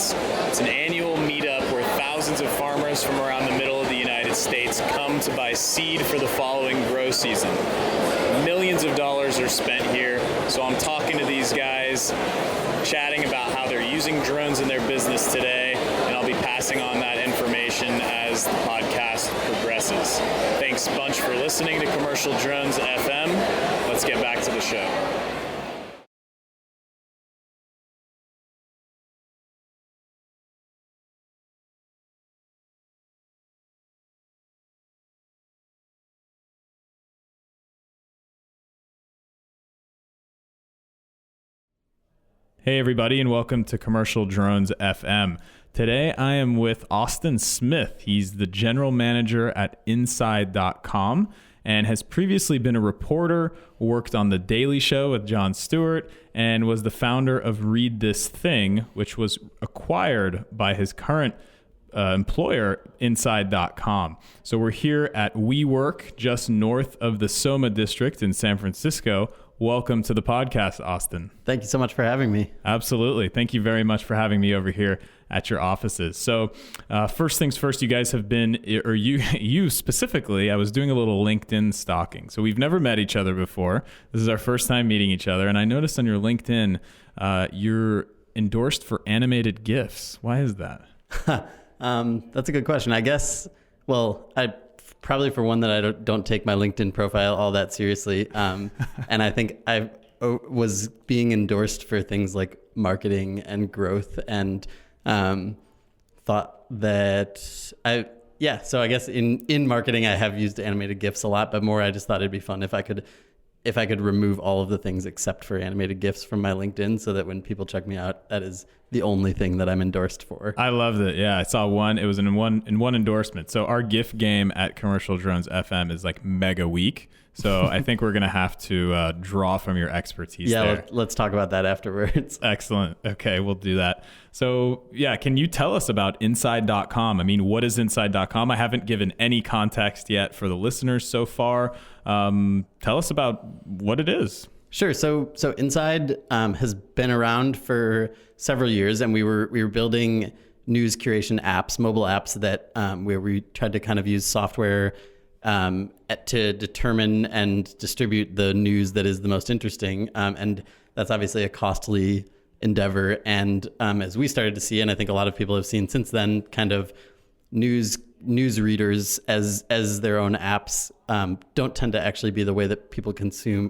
Seeds. It's an annual meetup where thousands of farmers from around the middle of the United States come to buy seed for the following grow season. Millions of dollars are spent here, so I'm talking to these guys, chatting about how they're using drones in their business today, and I'll be passing on that information as the podcast progresses. Thanks a bunch for listening to Commercial Drones FM. Let's get back to the show. Hey everybody, and welcome to Commercial Drones FM. Today I am with Austin Smith. He's the general manager at Inside.com and has previously been a reporter, worked on The Daily Show with Jon Stewart, and was the founder of Read This Thing, which was acquired by his current employer, Inside.com. So we're here at WeWork, just north of the Soma district in San Francisco. Welcome to the podcast, Austin. Thank you so much for having me. Absolutely. Thank you very much for having me over here at your offices. So first things first, you guys have been, or you specifically, I was doing a little LinkedIn stalking. So we've never met each other before. This is our first time meeting each other. And I noticed on your LinkedIn, you're endorsed for animated GIFs. Why is that? That's a good question. I guess, probably for one that I don't take my LinkedIn profile all that seriously. And I think I was being endorsed for things like marketing and growth, and thought that so I guess in marketing, I have used animated GIFs a lot, but more, I just thought it'd be fun if I could remove all of the things except for animated GIFs from my LinkedIn, so that when people check me out, that is the only thing that I'm endorsed for. I loved it. Yeah, I saw one. It was in one endorsement. So our GIF game at Commercial Drones FM is like mega weak. So I think we're going to have to draw from your expertise there. Yeah, let's talk about that afterwards. Excellent. Okay, we'll do that. So yeah, can you tell us about Inside.com? I mean, what is Inside.com? I haven't given any context yet for the listeners so far. Tell us about what it is. Sure. So Inside has been around for several years, and we were building news curation apps, mobile apps that where we tried to kind of use software to determine and distribute the news that is the most interesting. And that's obviously a costly endeavor. And as we started to see, and I think a lot of people have seen since then, kind of news readers as their own apps don't tend to actually be the way that people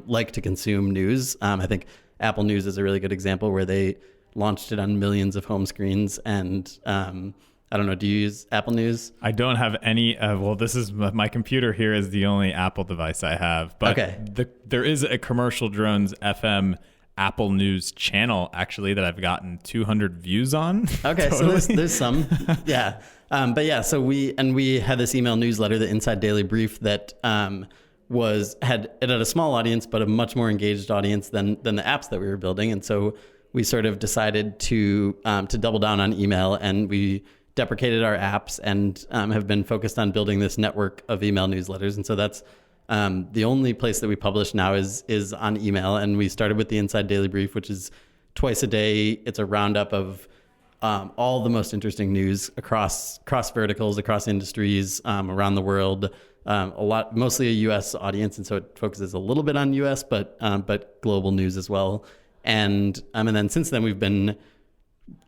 like to consume news. I think Apple News is a really good example where they launched it on millions of home screens. And I don't know, do you use Apple News? I don't have any. This is my computer here is the only Apple device I have. But okay. There is a Commercial Drones FM Apple News channel actually that I've gotten 200 views on. Okay, totally. So there's some, yeah. But yeah, so we had this email newsletter, the Inside Daily Brief, that had a small audience, but a much more engaged audience than the apps that we were building. And so we sort of decided to double down on email, and we deprecated our apps and have been focused on building this network of email newsletters. And so that's the only place that we publish now is on email. And we started with the Inside Daily Brief, which is twice a day. It's a roundup of all the most interesting news across verticals, across industries, around the world. Mostly a U.S. audience, and so it focuses a little bit on U.S. but global news as well. And then since then we've been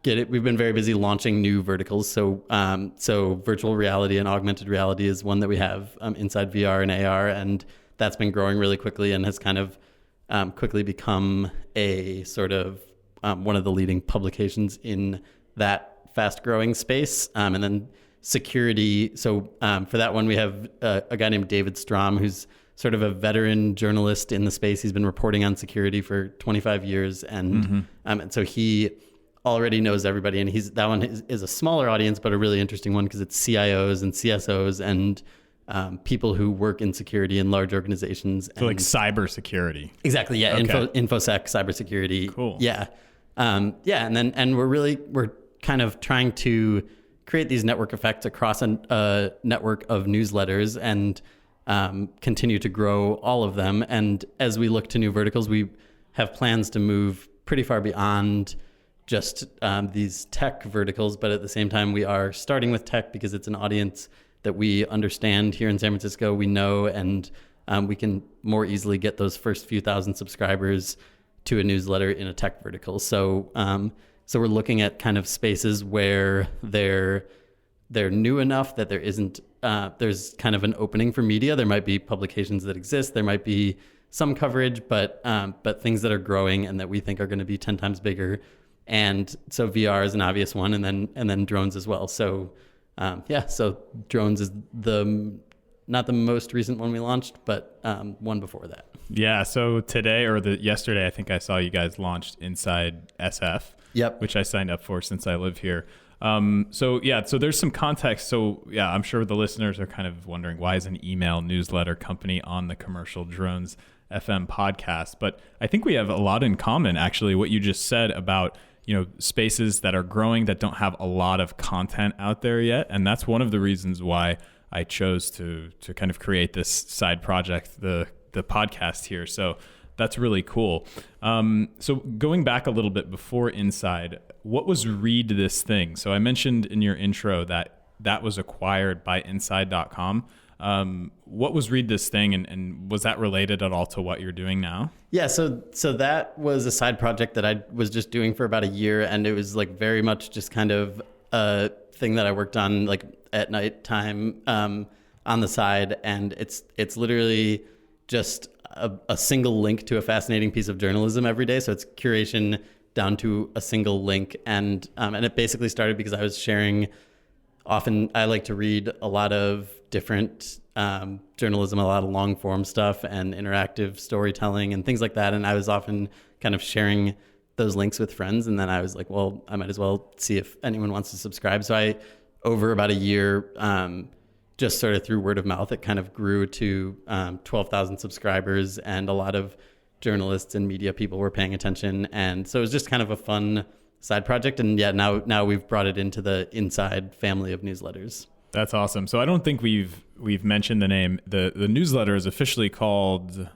very busy launching new verticals. So virtual reality and augmented reality is one that we have inside VR and AR, and that's been growing really quickly and has kind of quickly become a sort of one of the leading publications in that fast-growing space. And then security. So for that one, we have a guy named David Strom, who's sort of a veteran journalist in the space. He's been reporting on security for 25 years, and so he already knows everybody. And that one is a smaller audience, but a really interesting one because it's CIOs and CSOs and people who work in security in large organizations. So like cybersecurity. Exactly. Yeah. Okay. InfoSec, cybersecurity. Cool. Yeah. And we're kind of trying to create these network effects across a network of newsletters and continue to grow all of them. And as we look to new verticals, we have plans to move pretty far beyond just these tech verticals, but at the same time, we are starting with tech because it's an audience that we understand here in San Francisco, we know, and we can more easily get those first few thousand subscribers to a newsletter in a tech vertical. So so we're looking at kind of spaces where they're new enough that there isn't there's kind of an opening for media. There might be publications that exist. There might be some coverage, but things that are growing and that we think are going to be 10 times bigger. And so VR is an obvious one, and then drones as well. So so drones is not the most recent one we launched, but one before that. Yeah. So today or yesterday, I think I saw you guys launched Inside SF. Yep. Which I signed up for since I live here. So there's some context. So yeah, I'm sure the listeners are kind of wondering, why is an email newsletter company on the Commercial Drones FM podcast? But I think we have a lot in common, actually, what you just said about, spaces that are growing that don't have a lot of content out there yet. And that's one of the reasons why I chose to kind of create this side project, the podcast here. So that's really cool. So going back a little bit before Inside, what was Read This Thing? So I mentioned in your intro that was acquired by Inside.com. What was Read This Thing, and was that related at all to what you're doing now? Yeah, so that was a side project that I was just doing for about a year, and it was like very much just kind of a thing that I worked on like at nighttime on the side, and it's literally just a single link to a fascinating piece of journalism every day. So it's curation down to a single link. And it basically started because I was sharing, often I like to read a lot of different journalism, a lot of long form stuff and interactive storytelling and things like that. And I was often kind of sharing those links with friends. And then I was like, well, I might as well see if anyone wants to subscribe. So I, over about a year, just sort of through word of mouth, it kind of grew to 12,000 subscribers, and a lot of journalists and media people were paying attention. And so it was just kind of a fun side project. And yeah, now we've brought it into the Inside family of newsletters. That's awesome. So I don't think we've mentioned the name. The newsletter is officially called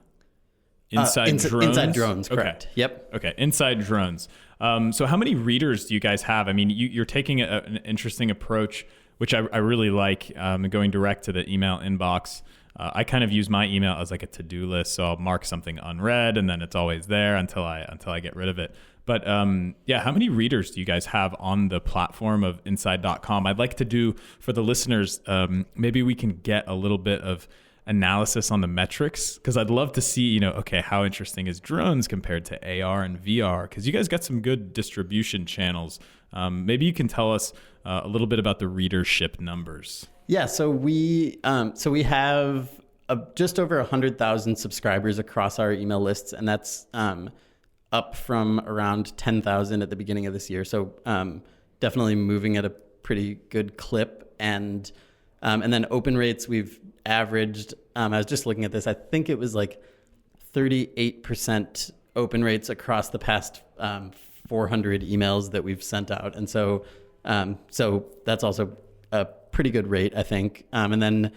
Inside Drones? Inside Drones, correct. Okay. Yep. Okay, Inside Drones. So how many readers do you guys have? I mean, you're taking an interesting approach, which I really like, going direct to the email inbox. I kind of use my email as like a to-do list, so I'll mark something unread, and then it's always there until I get rid of it. But how many readers do you guys have on the platform of Inside.com? I'd like to do, for the listeners, maybe we can get a little bit of analysis on the metrics, because I'd love to see, how interesting is drones compared to AR and VR, because you guys got some good distribution channels. Maybe you can tell us a little bit about the readership numbers. Yeah, so we have just over 100,000 subscribers across our email lists, and that's up from around 10,000 at the beginning of this year. So definitely moving at a pretty good clip, and then open rates we've averaged. I was just looking at this. I think it was like 38% open rates across the past 400 emails that we've sent out, and so that's also a pretty good rate, I think. And then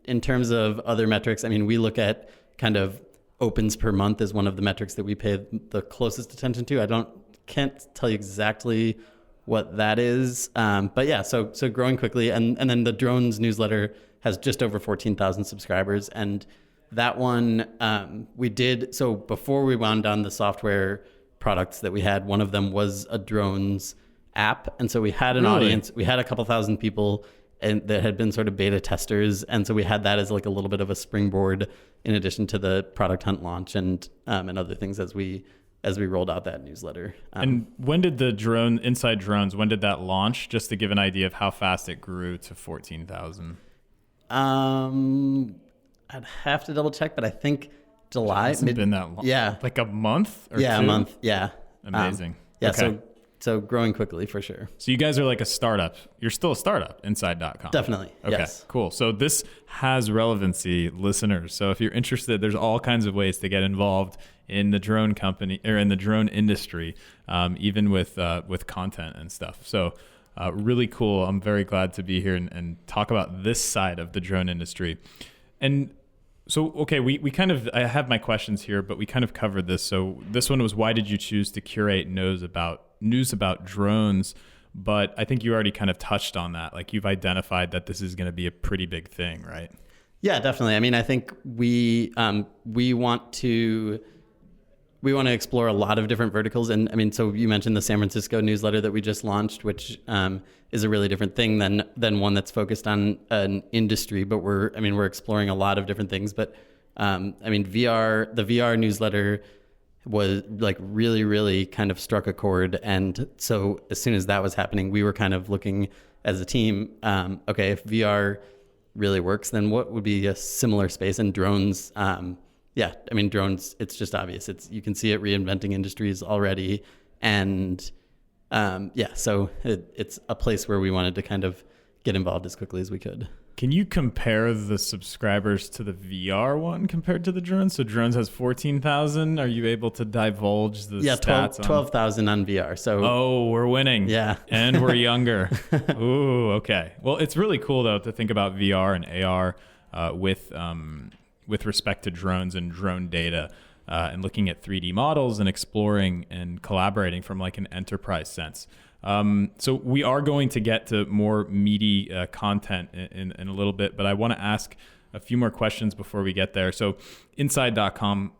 in terms of other metrics, I mean, we look at kind of opens per month as one of the metrics that we pay the closest attention to. Can't tell you exactly what that is, but yeah, so growing quickly, and then the drones newsletter has just over 14,000 subscribers, and that one we did. So before we wound down the software products that we had, one of them was a drones app, and so we had an audience. We had a couple thousand people that had been sort of beta testers, and so we had that as like a little bit of a springboard in addition to the product hunt launch and other things as we rolled out that newsletter. And when did the Inside Drones, when did that launch? Just to give an idea of how fast it grew to 14,000. I'd have to double check, but I think July. It hasn't been that long. Yeah. Like a month or two? A month. Yeah. Amazing. Okay. So growing quickly for sure. So you guys are like a startup. You're still a startup, Inside.com. Definitely. Okay, yes. Cool. So this has relevancy, listeners. So if you're interested, there's all kinds of ways to get involved in the drone company or in the drone industry, even with content and stuff. So really cool. I'm very glad to be here and talk about this side of the drone industry. And so, okay, I have my questions here, but we kind of covered this. So this one was, why did you choose to curate news about drones, but I think you already kind of touched on that. Like you've identified that this is going to be a pretty big thing, right? Yeah, definitely. I mean, I think we want to explore a lot of different verticals. And I mean, so you mentioned the San Francisco newsletter that we just launched, which is a really different thing than one that's focused on an industry. But we're exploring a lot of different things. But I mean, the VR newsletter was like really, really kind of struck a chord. And so as soon as that was happening, we were kind of looking as a team, okay, if VR really works, then what would be a similar space? And drones, drones, it's just obvious. You can see it reinventing industries already. And so it's a place where we wanted to kind of get involved as quickly as we could. Can you compare the subscribers to the VR one compared to the drones? So drones has 14,000. Are you able to divulge the stats? 12,000 on VR. So we're winning. Yeah. And we're younger. Ooh, okay. Well, it's really cool though to think about VR and AR with respect to drones and drone data, and looking at 3D models and exploring and collaborating from like an enterprise sense. So we are going to get to more meaty content in a little bit, but I want to ask a few more questions before we get there. So inside.com,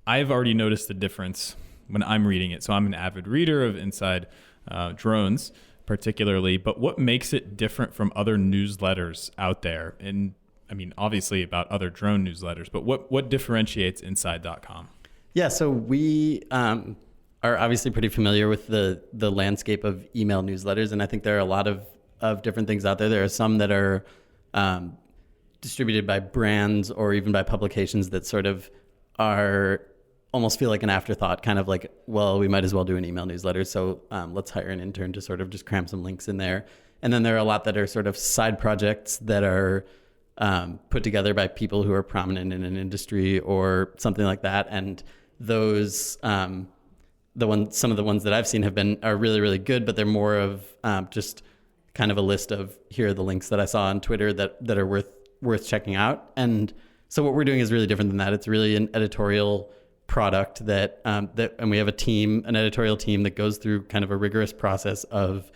I've already noticed the difference when I'm reading it. So I'm an avid reader of Inside Drones particularly, but what makes it different from other newsletters out there? And I mean, obviously about other drone newsletters, but what differentiates inside.com? Yeah, so we are obviously pretty familiar with the landscape of email newsletters, and I think there are a lot of different things out there. There are some that are distributed by brands or even by publications that sort of almost feel like an afterthought, kind of like, well, we might as well do an email newsletter, so let's hire an intern to sort of just cram some links in there. And then there are a lot that are sort of side projects that are put together by people who are prominent in an industry or something like that. And those, some of the ones that I've seen are really, really good, but they're more of just kind of a list of, here are the links that I saw on Twitter that are worth checking out. And so what we're doing is really different than that. It's really an editorial product and we have an editorial team that goes through kind of a rigorous process of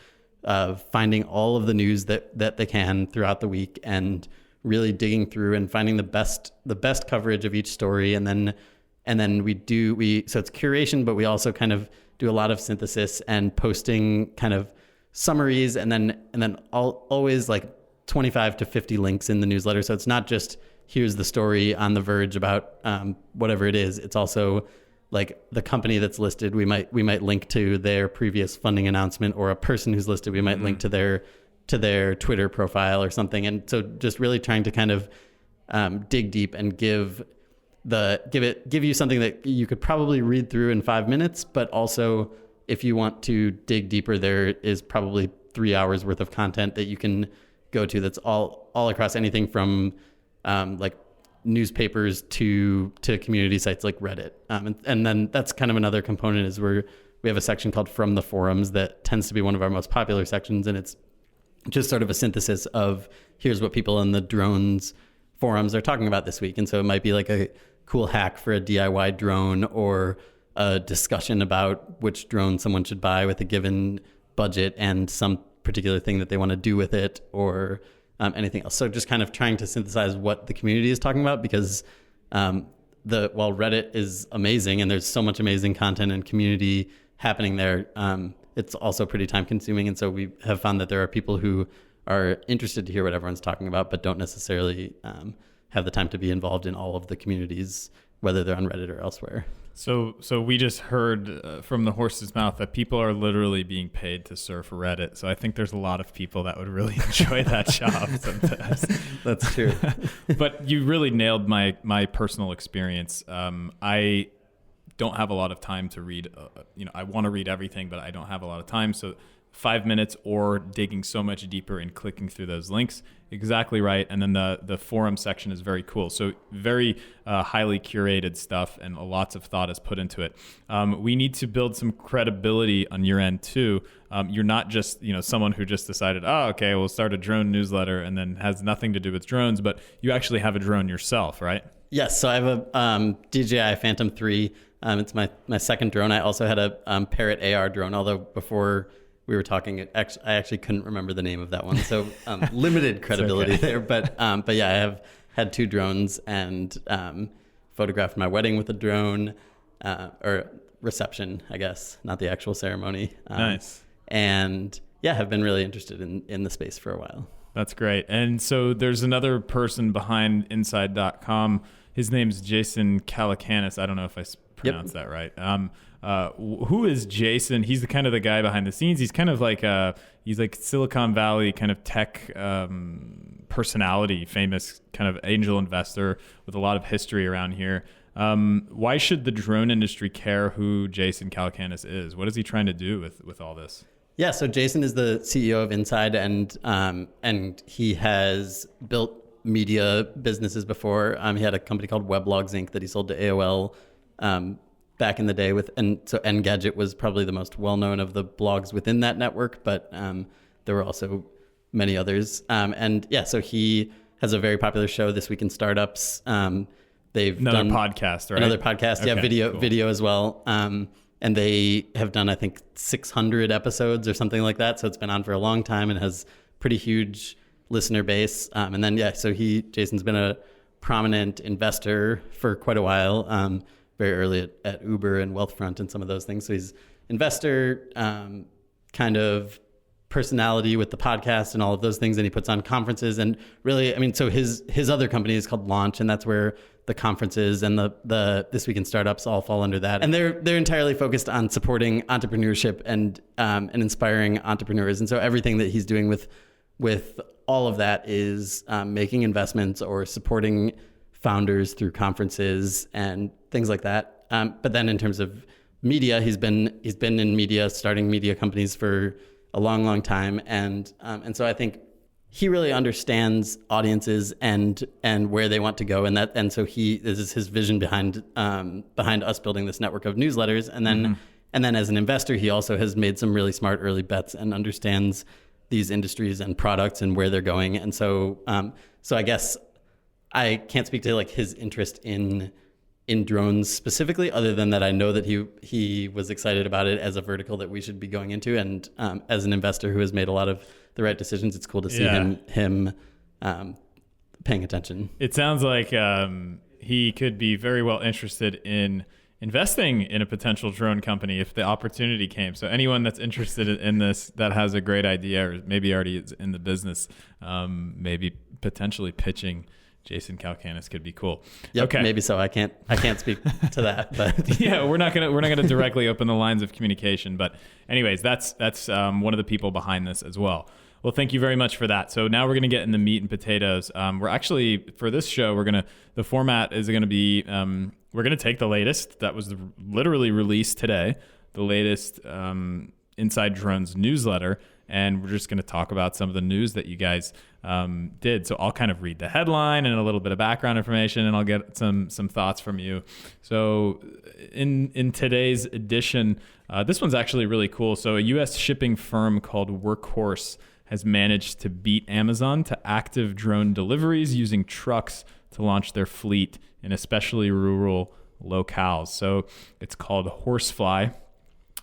finding all of the news that they can throughout the week and really digging through and finding the best coverage of each story. And then so it's curation, but we also kind of do a lot of synthesis and posting kind of summaries and then always like 25 to 50 links in the newsletter. So it's not just here's the story on The Verge about whatever it is. It's also like the company that's listed. We might link to their previous funding announcement, or a person who's listed. We might link to their Twitter profile or something. And so just really trying to kind of dig deep and give you something that you could probably read through in 5 minutes, but also if you want to dig deeper, there is probably 3 hours worth of content that you can go to that's all across anything from like newspapers to community sites like Reddit. And then that's kind of another component is we have a section called From the Forums that tends to be one of our most popular sections, and it's just sort of a synthesis of here's what people in the drones forums are talking about this week. And so it might be like a cool hack for a DIY drone, or a discussion about which drone someone should buy with a given budget and some particular thing that they want to do with it, or anything else. So just kind of trying to synthesize what the community is talking about, because while Reddit is amazing and there's so much amazing content and community happening there, it's also pretty time consuming. And so we have found that there are people who are interested to hear what everyone's talking about, but don't necessarily have the time to be involved in all of the communities, whether they're on Reddit or elsewhere. So we just heard from the horse's mouth that people are literally being paid to surf Reddit. So I think there's a lot of people that would really enjoy that job sometimes. That's true. But you really nailed my personal experience. I don't have a lot of time to read. I want to read everything, but I don't have a lot of time. So 5 minutes or digging so much deeper and clicking through those links. Exactly right. And then the forum section is very cool. So very highly curated stuff, and lots of thought is put into it. We need to build some credibility on your end too. You're not just someone who just decided, okay, we'll start a drone newsletter and then has nothing to do with drones, but you actually have a drone yourself, right? Yes. So I have a DJI Phantom 3. It's my second drone. I also had a Parrot AR drone, although before we were talking, I actually couldn't remember the name of that one. So limited credibility there. But yeah, I have had 2 drones and photographed my wedding with a drone, or reception, I guess, not the actual ceremony. Nice. And yeah, have been really interested in the space for a while. That's great. And so there's another person behind Inside.com. His name's Jason Calacanis. I don't know if I pronounced that right. Who is Jason? He's the guy behind the scenes. He's kind of like he's like Silicon Valley kind of tech personality, famous kind of angel investor with a lot of history around here. Why should the drone industry care who Jason Calacanis is? What is he trying to do with all this? Yeah, so Jason is the CEO of Inside, and he has built media businesses before. He had a company called Weblogs Inc. that he sold to AOL back in the day and so Engadget was probably the most well-known of the blogs within that network, but there were also many others. And yeah, so he has a very popular show, This Week in Startups. They've another done podcast, right? Another podcast, Okay, video as well. And they have done, I think, 600 episodes or something like that. So it's been on for a long time and has pretty huge listener base. And then, yeah, so Jason's been a prominent investor for quite a while, very early at Uber and Wealthfront and some of those things. So he's investor, kind of personality with the podcast and all of those things. And he puts on conferences and really, I mean, so his other company is called Launch, and that's where the conferences and the This Week in Startups all fall under that. And they're entirely focused on supporting entrepreneurship and inspiring entrepreneurs. And so everything that he's doing with all of that is making investments or supporting founders through conferences and things like that. But then in terms of media, he's been in media, starting media companies for a long, long time. And so I think he really understands audiences and where they want to go. And so this is his vision behind us building this network of newsletters. And then as an investor, he also has made some really smart early bets and understands these industries and products and where they're going. And so I guess I can't speak to like his interest in drones specifically, other than that I know that he was excited about it as a vertical that we should be going into. And as an investor who has made a lot of the right decisions, it's cool to see him paying attention. It sounds like he could be very well interested in investing in a potential drone company if the opportunity came. So anyone that's interested in this, that has a great idea, or maybe already is in the business, maybe potentially pitching Jason Calacanis could be cool. Yep, okay. Maybe so. I can't speak to that, but yeah, we're not gonna directly open the lines of communication. But anyways, that's one of the people behind this as well. Well, thank you very much for that. So now we're gonna get in the meat and potatoes. We're actually, for this show, the format is gonna be we're gonna take the latest that was literally released today, the latest Inside Drones newsletter, and we're just going to talk about some of the news that you guys did. So I'll kind of read the headline and a little bit of background information, and I'll get some thoughts from you. So in today's edition, this one's actually really cool. So a U.S. shipping firm called Workhorse has managed to beat Amazon to active drone deliveries using trucks to launch their fleet in especially rural locales. So it's called Horsefly,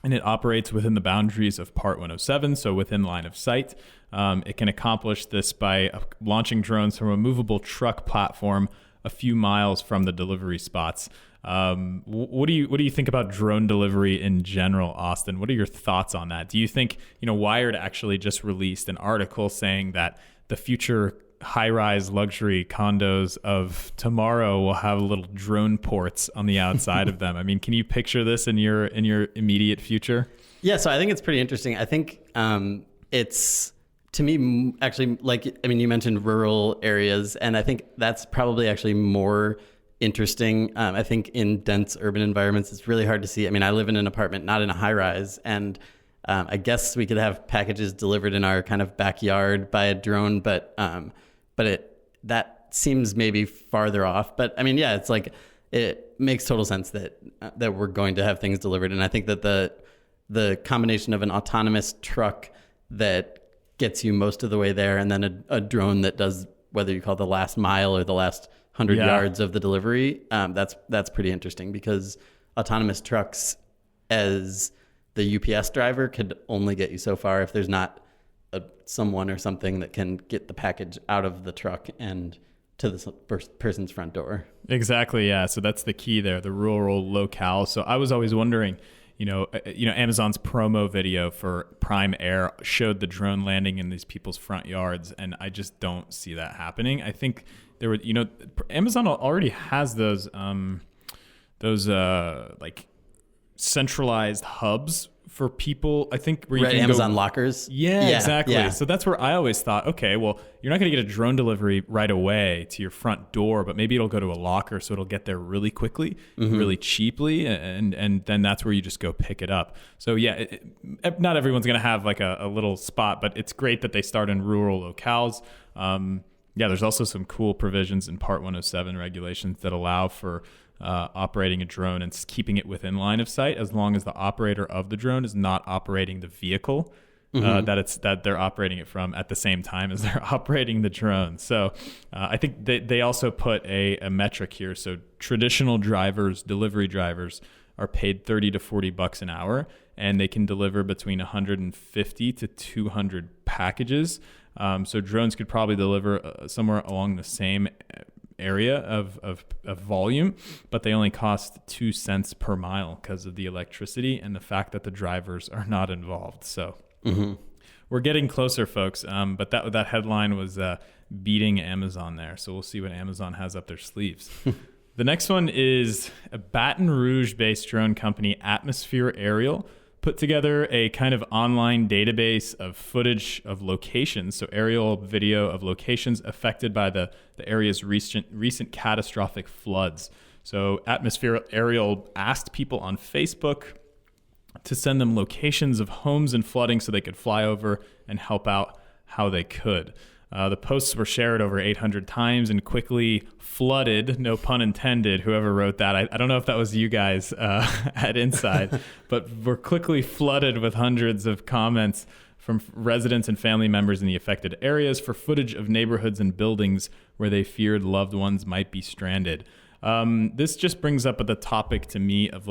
and it operates within the boundaries of Part 107, so within line of sight. It can accomplish this by launching drones from a movable truck platform a few miles from the delivery spots. What do you think about drone delivery in general, Austin? What are your thoughts on that? Do you think, Wired actually just released an article saying that the future high-rise luxury condos of tomorrow will have little drone ports on the outside of them? I mean, can you picture this in your immediate future? Yeah, so I think it's pretty interesting. I think it's, to me, actually, you mentioned rural areas, and I think that's probably actually more interesting. I think in dense urban environments, it's really hard to see. I mean, I live in an apartment, not in a high-rise, and I guess we could have packages delivered in our kind of backyard by a drone, but that seems maybe farther off. But I mean, yeah, it's like, it makes total sense that we're going to have things delivered. And I think that the combination of an autonomous truck that gets you most of the way there, and then a drone that does, whether you call it the last mile or the last 100 yards of the delivery, that's pretty interesting, because autonomous trucks as the UPS driver could only get you so far if there's not someone or something that can get the package out of the truck and to the person's front door. Exactly, yeah. So that's the key there, the rural locale. So I was always wondering, Amazon's promo video for Prime Air showed the drone landing in these people's front yards, and I just don't see that happening. I think there were, Amazon already has those like centralized hubs for people, I think, where you can Amazon lockers. Yeah, exactly. Yeah. So that's where I always thought, okay, well, you're not going to get a drone delivery right away to your front door, but maybe it'll go to a locker, so it'll get there really quickly, really cheaply, and then that's where you just go pick it up. So yeah, not everyone's going to have like a little spot, but it's great that they start in rural locales. There's also some cool provisions in Part 107 regulations that allow for operating a drone and keeping it within line of sight, as long as the operator of the drone is not operating the vehicle that they're operating it from at the same time as they're operating the drone. So I think they also put a metric here. So traditional drivers, delivery drivers, are paid $30 to $40 an hour, and they can deliver between 150 to 200 packages. So drones could probably deliver somewhere along the same area of volume, but they only cost 2 cents per mile because of the electricity and the fact that the drivers are not involved. So we're getting closer, folks. But that headline was beating Amazon there. So we'll see what Amazon has up their sleeves. The next one is a Baton Rouge-based drone company, Atmosphere Aerial, put together a kind of online database of footage of locations, so aerial video of locations affected by the area's recent catastrophic floods. So Atmosphere Aerial asked people on Facebook to send them locations of homes in flooding so they could fly over and help out how they could. The posts were shared over 800 times and quickly flooded, no pun intended, whoever wrote that. I don't know if that was you guys at Inside, but were quickly flooded with hundreds of comments from residents and family members in the affected areas for footage of neighborhoods and buildings where they feared loved ones might be stranded. This just brings up the topic to me of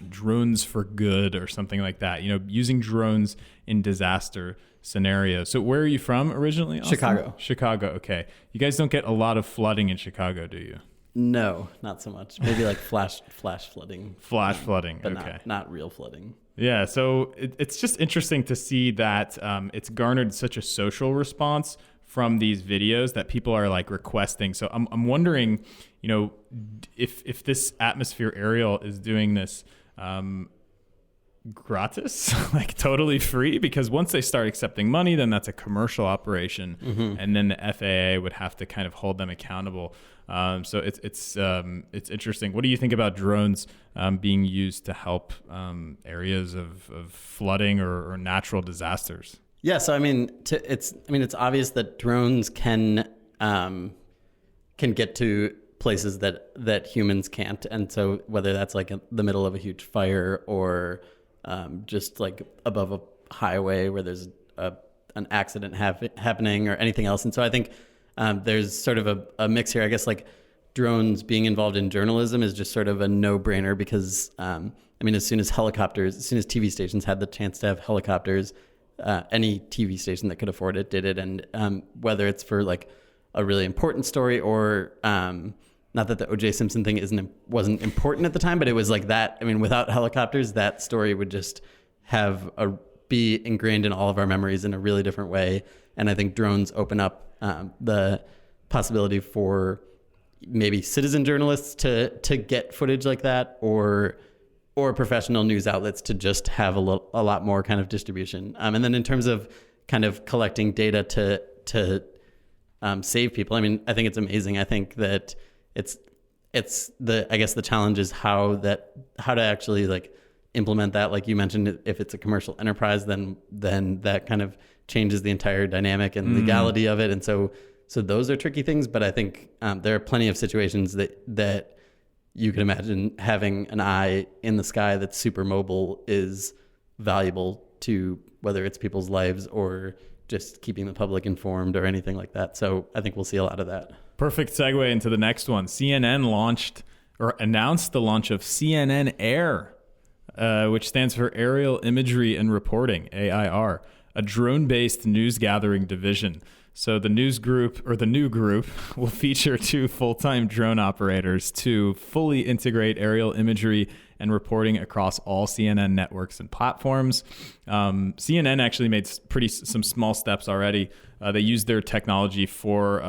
drones for good or something like that, using drones in disaster scenario. So where are you from originally, Austin? Chicago. Okay. You guys don't get a lot of flooding in Chicago, do you? No, not so much. Maybe like flash flooding. Flash flooding. But okay. Not real flooding. Yeah. So it's just interesting to see that it's garnered such a social response from these videos that people are requesting. So I'm wondering, if this Atmosphere Aerial is doing this gratis, totally free, because once they start accepting money, then that's a commercial operation, and then the FAA would have to kind of hold them accountable. So it's interesting. What do you think about drones being used to help areas of flooding or natural disasters? Yeah, so it's obvious that drones can get to places that humans can't, and so whether that's in the middle of a huge fire or just above a highway where there's an accident happening or anything else. And so I think there's sort of a mix here. I guess drones being involved in journalism is just sort of a no-brainer because as soon as TV stations had the chance to have helicopters, any TV station that could afford it did it. And whether it's for a really important story or not that the O.J. Simpson thing wasn't important at the time, but it was that. Without helicopters, that story would just be ingrained in all of our memories in a really different way. And I think drones open up the possibility for maybe citizen journalists to get footage like that, or professional news outlets to just have a lot more kind of distribution. And then in terms of kind of collecting data to save people, I think it's amazing. I think that the challenge is how to actually implement that. Like you mentioned, if it's a commercial enterprise, then that kind of changes the entire dynamic and legality of it. And so those are tricky things, but I think there are plenty of situations that you can imagine having an eye in the sky that's super mobile is valuable to whether it's people's lives or just keeping the public informed or anything like that. So I think we'll see a lot of that. Perfect segue into the next one. CNN launched or announced the launch of CNN Air, which stands for Aerial Imagery and Reporting, AIR, a drone-based news gathering division. So the new group will feature 2 full-time drone operators to fully integrate aerial imagery and reporting across all CNN networks and platforms. CNN actually made some small steps already. They used their technology for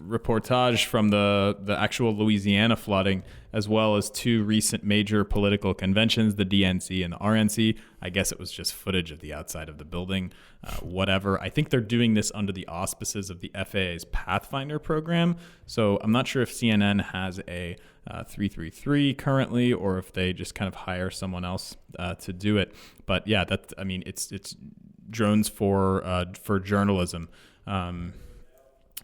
reportage from the actual Louisiana flooding, as well as 2 recent major political conventions, the DNC and the RNC. I guess it was just footage of the outside of the building, whatever. I think they're doing this under the auspices of the FAA's Pathfinder program. So I'm not sure if CNN has a 333 currently, or if they just kind of hire someone else to do it. But yeah, it's drones for journalism.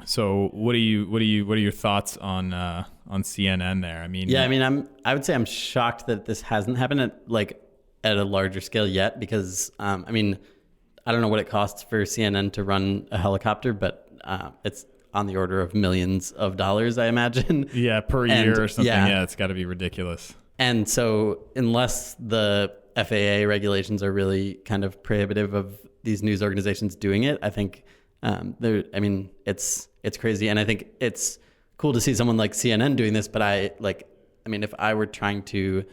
So what are your thoughts on CNN there? I would say I'm shocked that this hasn't happened at a larger scale yet, because I don't know what it costs for CNN to run a helicopter, but it's on the order of millions of dollars, I imagine. Yeah, per year or something. Yeah, it's got to be ridiculous. And so unless the FAA regulations are really kind of prohibitive of these news organizations doing it, I think it's crazy. And I think it's cool to see someone like CNN doing this, but if I were trying to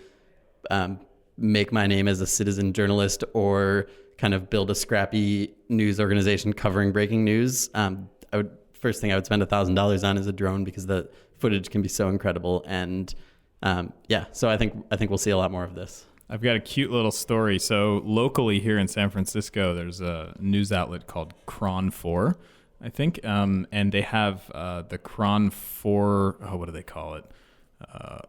make my name as a citizen journalist, or kind of build a scrappy news organization covering breaking news, first thing I would spend $1,000 on is a drone, because the footage can be so incredible. And so I think we'll see a lot more of this. I've got a cute little story. So locally here in San Francisco, there's a news outlet called Cron 4, I think, and they have the Cron 4. Oh, what do they call it?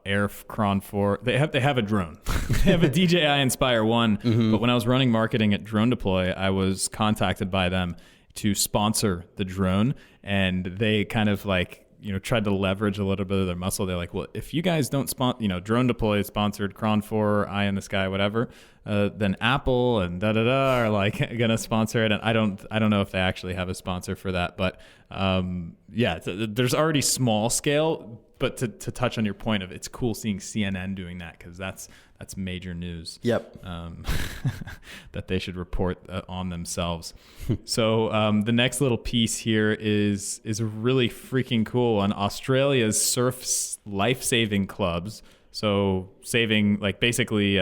Air Cron 4. They have a drone. They have a DJI Inspire 1. Mm-hmm. But when I was running marketing at Drone Deploy, I was contacted by them to sponsor the drone, and they kind of tried to leverage a little bit of their muscle. They're like, well, if you guys don't Drone Deploy sponsored Cron 4, Eye in the Sky, whatever, then Apple and are gonna sponsor it. And I don't know if they actually have a sponsor for that, but there's already small scale. But to touch on your point of, it's cool seeing CNN doing that, because that's major news. Yep. That they should report on themselves. So the next little piece here is really freaking cool. On Australia's surf life-saving clubs, so saving, basically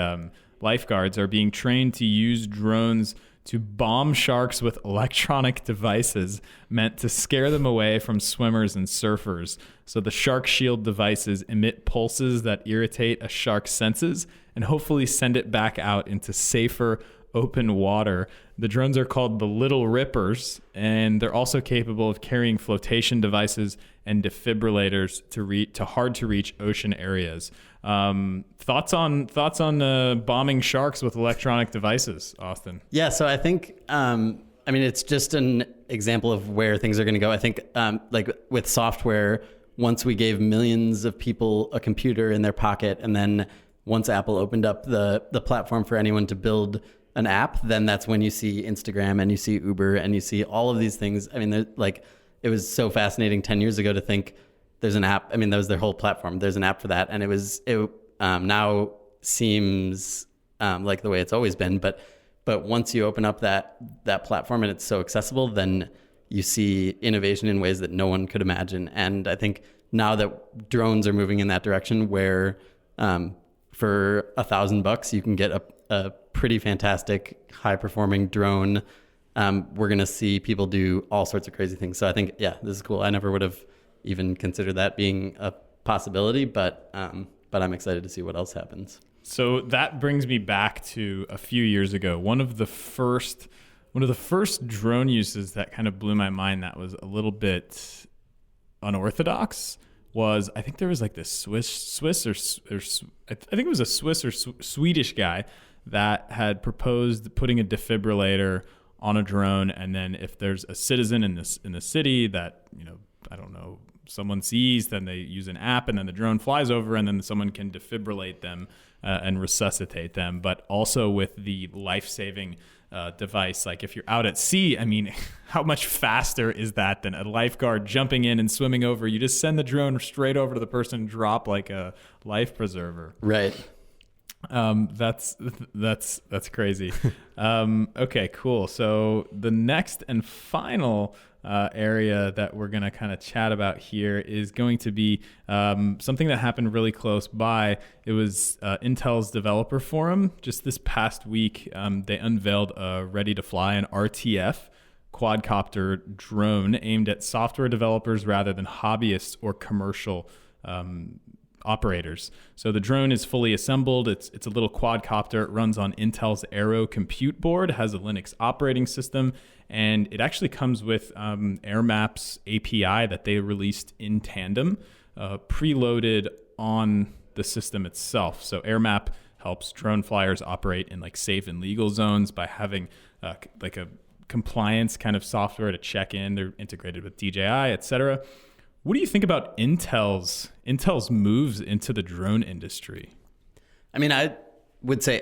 lifeguards are being trained to use drones to bomb sharks with electronic devices meant to scare them away from swimmers and surfers. So the shark shield devices emit pulses that irritate a shark's senses and hopefully send it back out into safer, open water. The drones are called the Little Rippers, and they're also capable of carrying flotation devices and defibrillators to hard-to-reach ocean areas. Thoughts on bombing sharks with electronic devices, Austin? Yeah, so I think it's just an example of where things are going to go. I think with software, once we gave millions of people a computer in their pocket, and then once Apple opened up the platform for anyone to build an app, then that's when you see Instagram and you see Uber and you see all of these things. It was so fascinating 10 years ago to think there's an app. That was their whole platform. There's an app for that. And it now seems like the way it's always been. But once you open up that platform and it's so accessible, then you see innovation in ways that no one could imagine. And I think now that drones are moving in that direction, where for $1,000 you can get a pretty fantastic, high-performing drone, we're going to see people do all sorts of crazy things. So I think, this is cool. I never would have even considered that being a possibility, but I'm excited to see what else happens. So that brings me back to a few years ago. One of the first drone uses that kind of blew my mind, that was a little bit unorthodox, was, I think there was this Swiss or I think it was a Swiss or Swedish guy that had proposed putting a defibrillator on a drone, and then if there's a citizen in the city that, I don't know, someone sees, then they use an app, and then the drone flies over, and then someone can defibrillate them and resuscitate them. But also with the life-saving device. Like if you're out at sea, I mean, how much faster is that than a lifeguard jumping in and swimming over? You just send the drone straight over to the person, drop like a life preserver. Right. That's crazy. Okay, cool. So the next and final area that we're going to kind of chat about here is going to be something that happened really close by. It was Intel's developer forum. Just this past week, they unveiled a ready-to-fly, an RTF quadcopter drone aimed at software developers rather than hobbyists or commercial operators. So the drone is fully assembled. It's a little quadcopter. It runs on Intel's Aero compute board, has a Linux operating system, and it actually comes with AirMap's API that they released in tandem, preloaded on the system itself. So AirMap helps drone flyers operate in like safe and legal zones by having like a compliance kind of software to check in. They're integrated with DJI, etc. What do you think about Intel's moves into the drone industry? I mean, I would say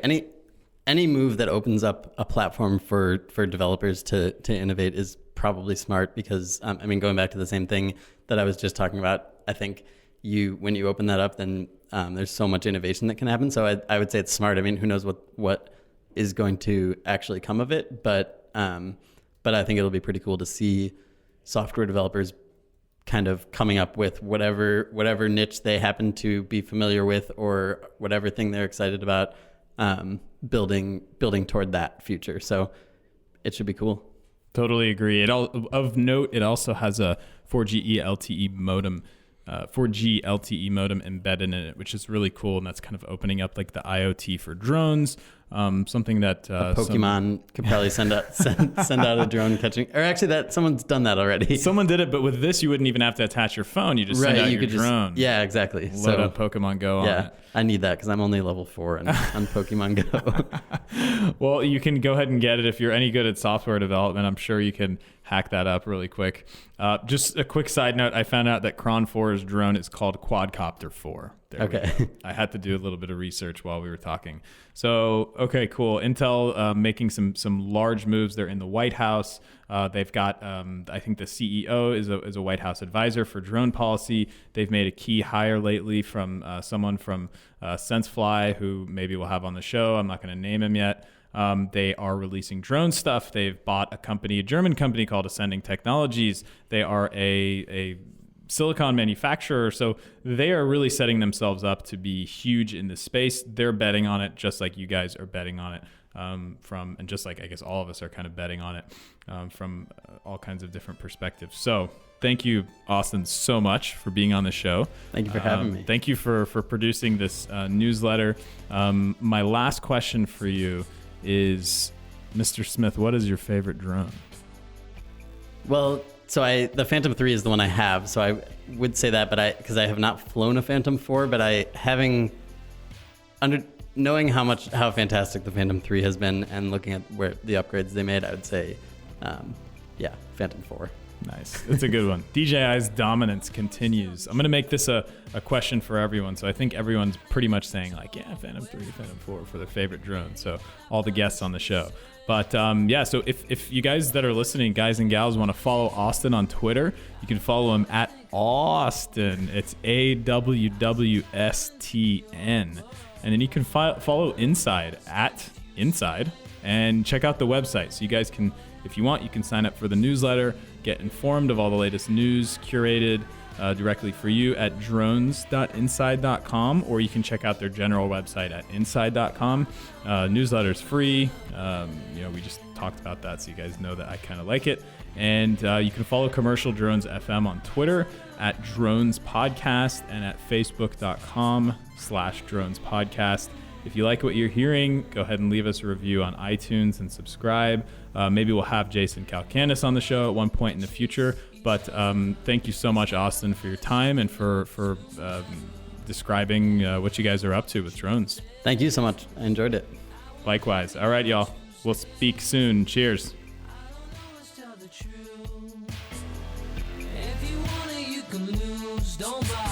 any move that opens up a platform for developers to innovate is probably smart because, I mean, going back to the same thing that I was just talking about, I think when you open that up, then there's so much innovation that can happen. So I would say it's smart. I mean, who knows what is going to actually come of it, but I think it'll be pretty cool to see software developers kind of coming up with whatever niche they happen to be familiar with or whatever thing they're excited about, building toward that future. So it should be cool. Totally agree. Of note, it also has a 4G LTE modem. 4G LTE modem embedded in it, which is really cool, and that's kind of opening up like the IoT for drones. Something that Pokemon could probably send out a drone catching, or actually that someone's done that already. Someone did it, but with this you wouldn't even have to attach your phone. You just send out your drone. Yeah, exactly. Load up Pokemon Go on it. I need that because I'm only level 4 on Pokemon Go. Well, you can go ahead and get it if you're any good at software development. I'm sure you can hack that up really quick. Just a quick side note, I found out that Cron 4's drone is called Quadcopter 4. Okay. I had to do a little bit of research while we were talking. So, okay, cool. Intel making some large moves. They're in the White House. They've got, I think the CEO is a White House advisor for drone policy. They've made a key hire lately from someone from SenseFly, who maybe we'll have on the show. I'm not going to name him yet. They are releasing drone stuff. They've bought a German company called Ascending Technologies. They are a silicon manufacturer, so they are really setting themselves up to be huge in this space. They're betting on it just like you guys are betting on it, and just like I guess all of us are kind of betting on it from all kinds of different perspectives. So thank you, Austin, so much for being on the show. Thank you for having me. Thank you for producing this newsletter. My last question for you is, Mr. Smith, what is your favorite drone? Well, so the Phantom 3 is the one I have, so I would say that, but because I have not flown a Phantom 4, but knowing how fantastic the Phantom 3 has been and looking at where the upgrades they made, I would say, Phantom 4. Nice. That's a good one. DJI's dominance continues. I'm going to make this a question for everyone. So I think everyone's pretty much saying like, yeah, Phantom 3, Phantom 4 for their favorite drone. So all the guests on the show. But so if you guys that are listening, guys and gals, want to follow Austin on Twitter, you can follow him at Austin. It's AWWSTN. And then you can follow Inside at Inside and check out the website. So you guys can, if you want, you can sign up for the newsletter, get informed of all the latest news, curated directly for you at drones.inside.com, or you can check out their general website at inside.com. Newsletter's free. We just talked about that, so you guys know that I kind of like it. And you can follow Commercial Drones FM on Twitter at Drones Podcast and at facebook.com/Drones Podcast. If you like what you're hearing, go ahead and leave us a review on iTunes and subscribe. Maybe we'll have Jason Kalkanis on the show at one point in the future. But thank you so much, Austin, for your time and for describing what you guys are up to with drones. Thank you so much. I enjoyed it. Likewise. All right, y'all. We'll speak soon. Cheers. Don't